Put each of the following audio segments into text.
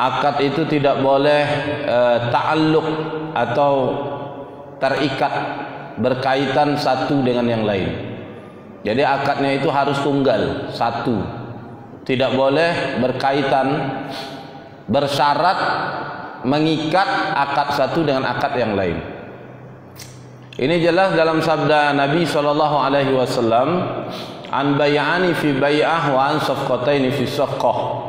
akad itu tidak boleh ta'alluq atau terikat berkaitan satu dengan yang lain. Jadi akadnya itu harus tunggal, satu. Tidak boleh berkaitan, bersyarat mengikat akad satu dengan akad yang lain. Ini jelas dalam sabda Nabi SAW, an bay'ani fi bay'ah wa an safqataini fi safqah.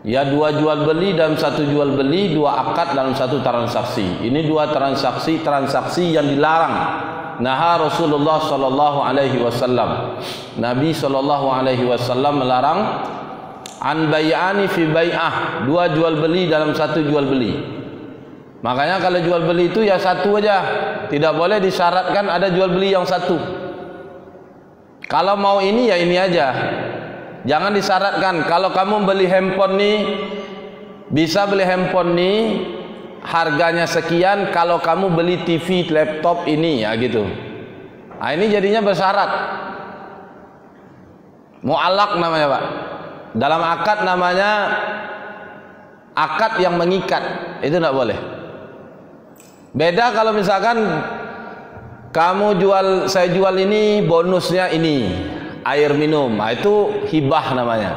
Ya, dua jual beli dalam satu jual beli, dua akad dalam satu transaksi. Ini dua transaksi yang dilarang. Naha Rasulullah sallallahu alaihi wasallam. Nabi sallallahu alaihi wasallam melarang an bay'ani fi bay'ah, dua jual beli dalam satu jual beli. Makanya kalau jual beli itu ya satu aja, tidak boleh disyaratkan ada jual beli yang satu. Kalau mau ini ya ini aja. Jangan disyaratkan kalau kamu beli handphone nih, bisa beli handphone nih harganya sekian kalau kamu beli TV laptop ini, ya gitu. Nah, ini jadinya bersyarat. Mu'allaq namanya, Pak. Dalam akad namanya akad yang mengikat, itu tidak boleh. Beda kalau misalkan kamu saya jual ini, bonusnya ini air minum, nah itu hibah namanya,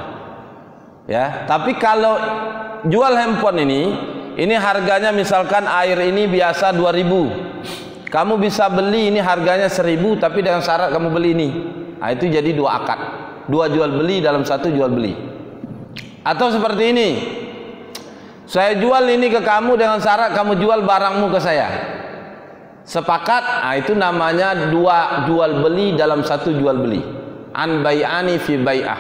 ya. Tapi kalau jual handphone ini harganya misalkan air ini biasa 2.000, kamu bisa beli ini harganya 1.000, tapi dengan syarat kamu beli ini, nah itu jadi dua akad, dua jual beli dalam satu jual beli. Atau seperti ini, saya jual ini ke kamu dengan syarat kamu jual barangmu ke saya, sepakat, nah itu namanya dua jual beli dalam satu jual beli. An bay'ani fi bay'ah,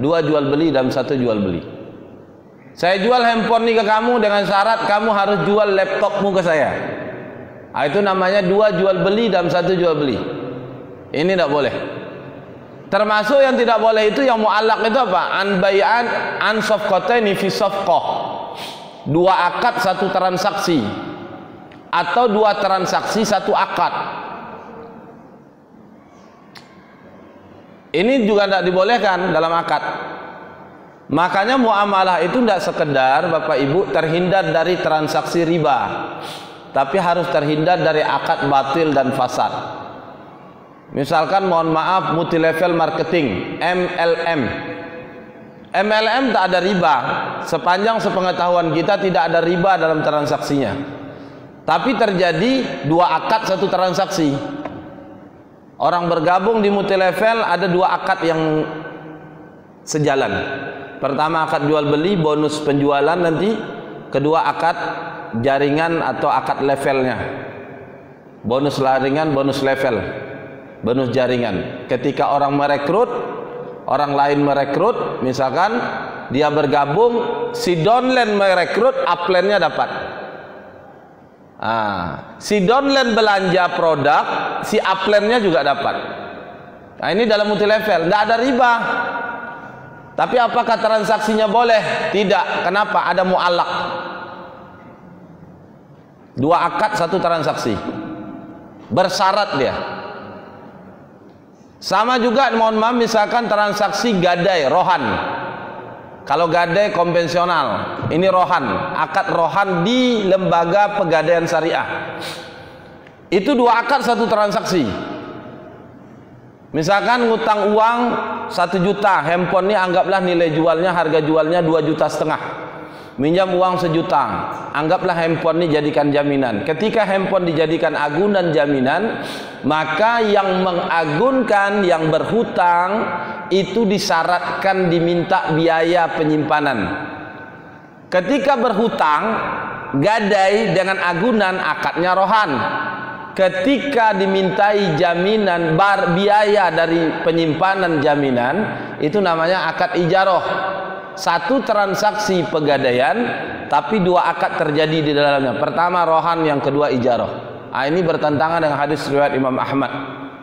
dua jual beli dalam satu jual beli. Saya jual handphone ini ke kamu dengan syarat kamu harus jual laptopmu ke saya, nah, itu namanya dua jual beli dalam satu jual beli. Ini tidak boleh. Termasuk yang tidak boleh itu yang mu'allaq itu apa? An bay'an an safqataini fi safqah, dua akad satu transaksi, atau dua transaksi satu akad. Ini juga tidak dibolehkan dalam akad. Makanya muamalah itu tidak sekedar Bapak Ibu terhindar dari transaksi riba, tapi harus terhindar dari akad batil dan fasad. Misalkan mohon maaf multi level marketing, MLM. MLM tak ada riba. Sepanjang sepengetahuan kita tidak ada riba dalam transaksinya. Tapi terjadi dua akad satu transaksi. Orang bergabung di multi level ada dua akad yang sejalan. Pertama akad jual beli, bonus penjualan nanti. Kedua akad jaringan atau akad levelnya. Bonus jaringan, bonus level, bonus jaringan. Ketika orang merekrut, orang lain merekrut, misalkan dia bergabung, si downline merekrut, upline-nya dapat. Si downline belanja produk, si upline-nya juga dapat. Nah, ini dalam multi level, tidak ada riba. Tapi apakah transaksinya boleh? Tidak. Kenapa? Ada mu'allaq. Dua akad satu transaksi, bersyarat dia. Sama juga mohon maaf misalkan transaksi gadai, rohan. Kalau gadai konvensional, ini rohan, akad rohan di lembaga pegadaian syariah. Itu dua akad satu transaksi. Misalkan ngutang uang 1 juta, handphone ini anggaplah nilai jualnya, harga jualnya 2,5 juta. Minjam uang 1 juta, anggaplah handphone ini jadikan jaminan. Ketika handphone dijadikan agunan jaminan, maka yang mengagunkan, yang berhutang itu disyaratkan diminta biaya penyimpanan. Ketika berhutang, gadai dengan agunan, akadnya rohan. Ketika dimintai jaminan biaya dari penyimpanan jaminan, itu namanya akad ijarah. Satu transaksi pegadaian, tapi dua akad terjadi di dalamnya. Pertama rohan, yang kedua ijarah. Nah, ini bertentangan dengan hadis riwayat Imam Ahmad.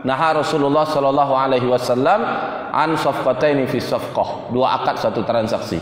Naha Rasulullah sallallahu alaihi wasallam an safqataini fi safqah, dua akad satu transaksi.